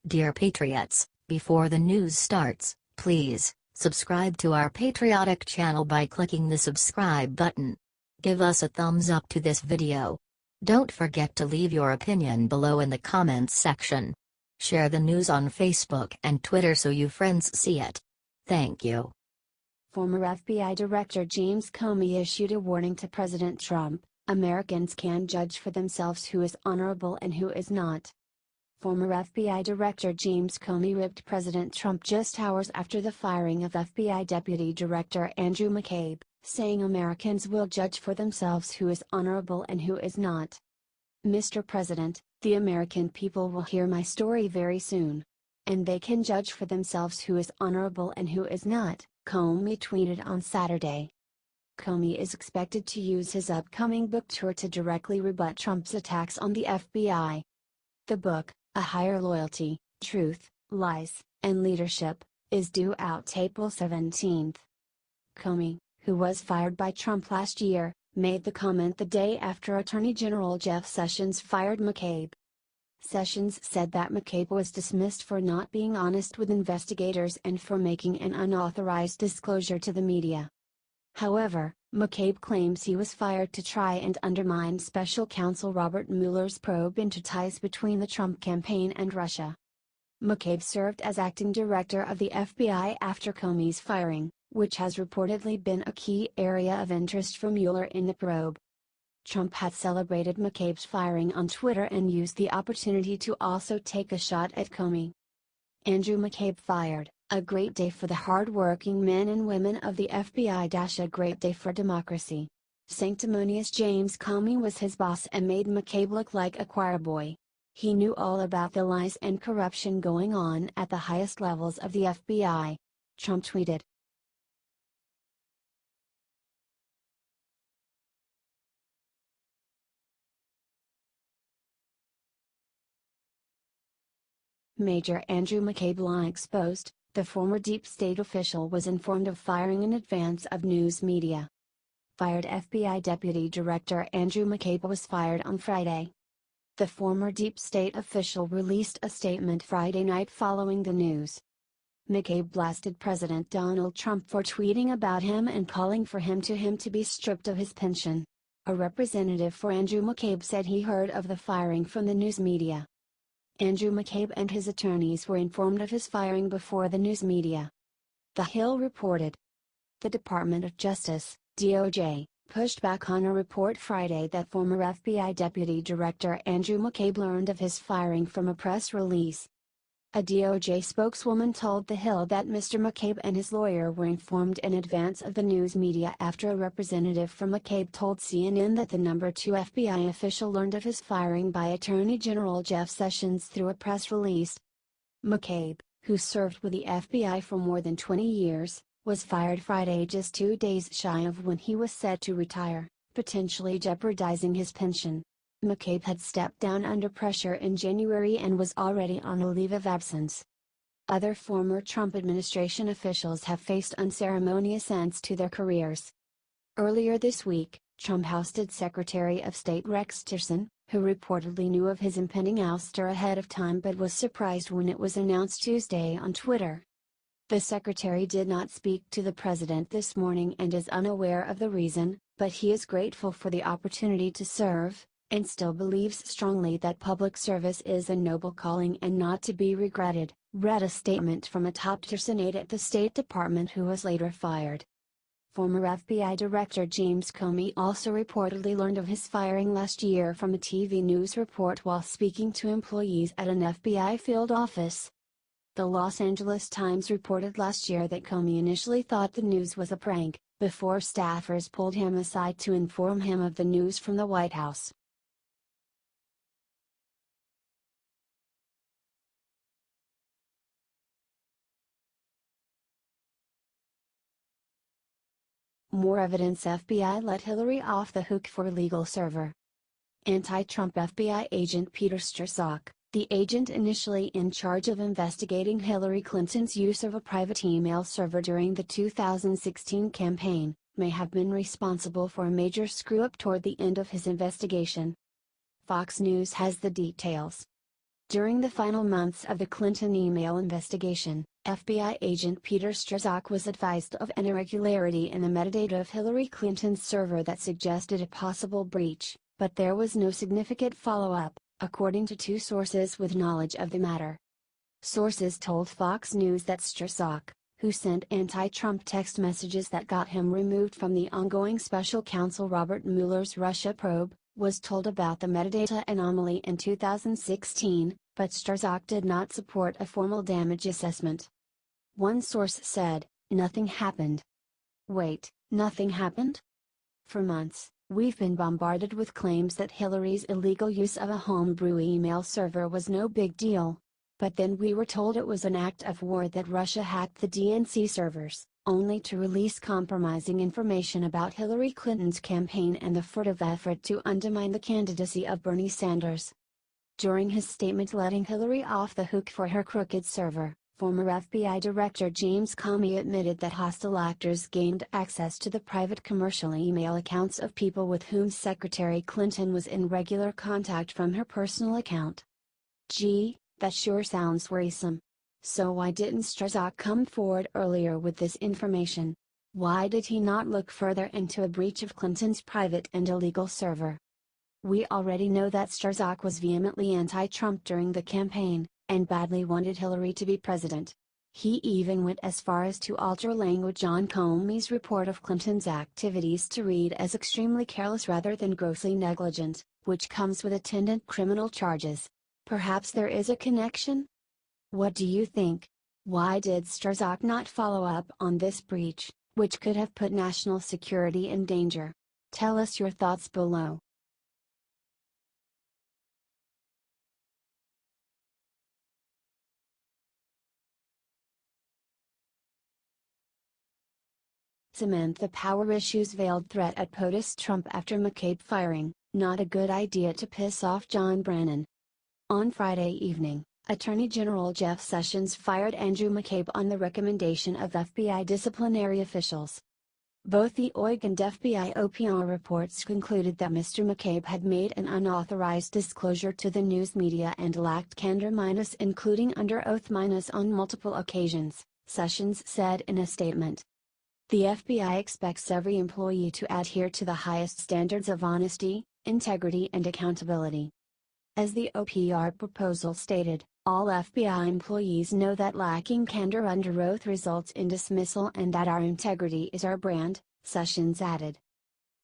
Dear Patriots, before the news starts, please subscribe to our patriotic channel by clicking the subscribe button. Give us a thumbs up to this video. Don't forget to leave your opinion below in the comments section. Share the news on Facebook and Twitter so your friends see it. Thank you. Former FBI Director James Comey issued a warning to President Trump: Americans can judge for themselves who is honorable and who is not. Former FBI Director James Comey ribbed President Trump just hours after the firing of FBI Deputy Director Andrew McCabe, saying Americans will judge for themselves who is honorable and who is not. Mr. President, the American people will hear my story very soon. And they can judge for themselves who is honorable and who is not, Comey tweeted on Saturday. Comey is expected to use his upcoming book tour to directly rebut Trump's attacks on the FBI. The book, A Higher Loyalty, Truth, Lies, and Leadership, is due out April 17. Comey, who was fired by Trump last year, made the comment the day after Attorney General Jeff Sessions fired McCabe. Sessions said that McCabe was dismissed for not being honest with investigators and for making an unauthorized disclosure to the media. However, McCabe claims he was fired to try and undermine special counsel Robert Mueller's probe into ties between the Trump campaign and Russia. McCabe served as acting director of the FBI after Comey's firing, which has reportedly been a key area of interest for Mueller in the probe. Trump had celebrated McCabe's firing on Twitter and used the opportunity to also take a shot at Comey. Andrew McCabe fired: a great day for the hard-working men and women of the FBI. A great day for democracy. Sanctimonious James Comey was his boss and made McCabe look like a choir boy. He knew all about the lies and corruption going on at the highest levels of the FBI. Trump tweeted. Major Andrew McCabe lie exposed. The former deep state official was informed of firing in advance of news media. Fired FBI Deputy Director Andrew McCabe was fired on Friday. The former deep state official released a statement Friday night following the news. McCabe blasted President Donald Trump for tweeting about him and calling for him to be stripped of his pension. A representative for Andrew McCabe said he heard of the firing from the news media. Andrew McCabe and his attorneys were informed of his firing before the news media. The Hill reported. The Department of Justice, DOJ, pushed back on a report Friday that former FBI Deputy Director Andrew McCabe learned of his firing from a press release. A DOJ spokeswoman told The Hill that Mr. McCabe and his lawyer were informed in advance of the news media after a representative from McCabe told CNN that the number 2 FBI official learned of his firing by Attorney General Jeff Sessions through a press release. McCabe, who served with the FBI for more than 20 years, was fired Friday just 2 days shy of when he was set to retire, potentially jeopardizing his pension. McCabe had stepped down under pressure in January and was already on a leave of absence. Other former Trump administration officials have faced unceremonious ends to their careers. Earlier this week, Trump ousted Secretary of State Rex Tillerson, who reportedly knew of his impending ouster ahead of time but was surprised when it was announced Tuesday on Twitter. The secretary did not speak to the president this morning and is unaware of the reason, but he is grateful for the opportunity to serve, and still believes strongly that public service is a noble calling and not to be regretted, read a statement from a top Tillerson aide at the State Department who was later fired. Former FBI Director James Comey also reportedly learned of his firing last year from a TV news report while speaking to employees at an FBI field office. The Los Angeles Times reported last year that Comey initially thought the news was a prank, before staffers pulled him aside to inform him of the news from the White House. More evidence: FBI let Hillary off the hook for illegal server. Anti-Trump FBI agent Peter Strzok, the agent initially in charge of investigating Hillary Clinton's use of a private email server during the 2016 campaign, may have been responsible for a major screw-up toward the end of his investigation. Fox News has the details. During the final months of the Clinton email investigation, FBI agent Peter Strzok was advised of an irregularity in the metadata of Hillary Clinton's server that suggested a possible breach, but there was no significant follow-up, according to two sources with knowledge of the matter. Sources told Fox News that Strzok, who sent anti-Trump text messages that got him removed from the ongoing special counsel Robert Mueller's Russia probe, was told about the metadata anomaly in 2016, but Strzok did not support a formal damage assessment. One source said, "Nothing happened." Wait, nothing happened? For months, we've been bombarded with claims that Hillary's illegal use of a homebrew email server was no big deal. But then we were told it was an act of war that Russia hacked the DNC servers, only to release compromising information about Hillary Clinton's campaign and the furtive effort to undermine the candidacy of Bernie Sanders. During his statement letting Hillary off the hook for her crooked server, former FBI Director James Comey admitted that hostile actors gained access to the private commercial email accounts of people with whom Secretary Clinton was in regular contact from her personal account. Gee, that sure sounds worrisome. So why didn't Strzok come forward earlier with this information? Why did he not look further into a breach of Clinton's private and illegal server? We already know that Strzok was vehemently anti-Trump during the campaign, and badly wanted Hillary to be president. He even went as far as to alter language on Comey's report of Clinton's activities to read as extremely careless rather than grossly negligent, which comes with attendant criminal charges. Perhaps there is a connection? What do you think? Why did Strzok not follow up on this breach, which could have put national security in danger? Tell us your thoughts below. Samantha Power issues veiled threat at POTUS Trump after McCabe firing, not a good idea to piss off John Brennan. On Friday evening, Attorney General Jeff Sessions fired Andrew McCabe on the recommendation of FBI disciplinary officials. Both the OIG and FBI OPR reports concluded that Mr. McCabe had made an unauthorized disclosure to the news media and lacked candor including under oath on multiple occasions, Sessions said in a statement. The FBI expects every employee to adhere to the highest standards of honesty, integrity and accountability. As the OPR proposal stated, all FBI employees know that lacking candor under oath results in dismissal and that our integrity is our brand, Sessions added.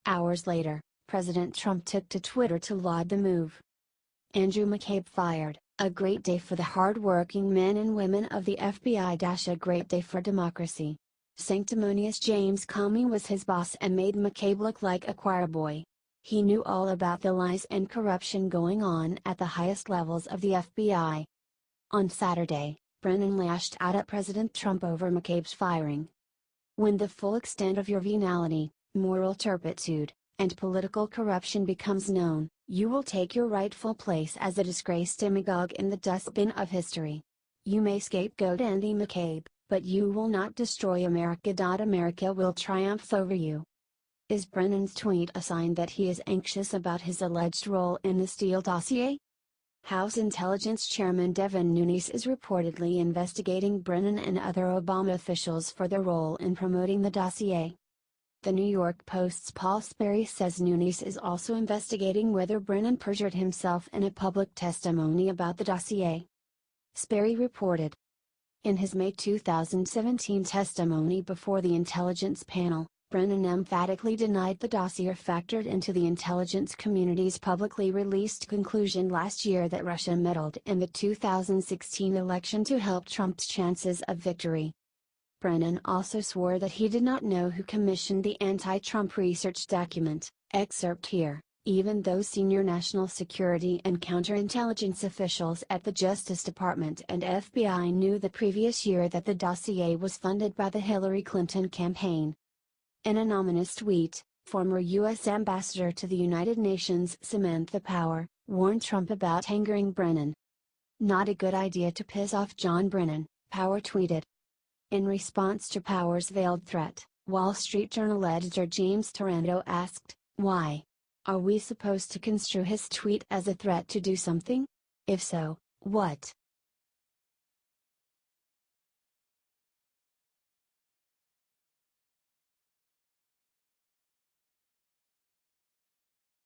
Hours later, President Trump took to Twitter to laud the move. Andrew McCabe fired, a great day for the hard-working men and women of the FBI. A great day for democracy. Sanctimonious James Comey was his boss and made McCabe look like a choir boy. He knew all about the lies and corruption going on at the highest levels of the FBI. On Saturday, Brennan lashed out at President Trump over McCabe's firing. When the full extent of your venality, moral turpitude, and political corruption becomes known, you will take your rightful place as a disgraced demagogue in the dustbin of history. You may scapegoat Andy McCabe, but you will not destroy America. America will triumph over you. Is Brennan's tweet a sign that he is anxious about his alleged role in the Steele dossier? House Intelligence Chairman Devin Nunes is reportedly investigating Brennan and other Obama officials for their role in promoting the dossier. The New York Post's Paul Sperry says Nunes is also investigating whether Brennan perjured himself in a public testimony about the dossier. Sperry reported. In his May 2017 testimony before the intelligence panel, Brennan emphatically denied the dossier factored into the intelligence community's publicly released conclusion last year that Russia meddled in the 2016 election to help Trump's chances of victory. Brennan also swore that he did not know who commissioned the anti-Trump research document, excerpt here, even though senior national security and counterintelligence officials at the Justice Department and FBI knew the previous year that the dossier was funded by the Hillary Clinton campaign. In an ominous tweet, former U.S. Ambassador to the United Nations Samantha Power warned Trump about angering Brennan. Not a good idea to piss off John Brennan, Power tweeted. In response to Power's veiled threat, Wall Street Journal editor James Taranto asked, "Why? Are we supposed to construe his tweet as a threat to do something? If so, What?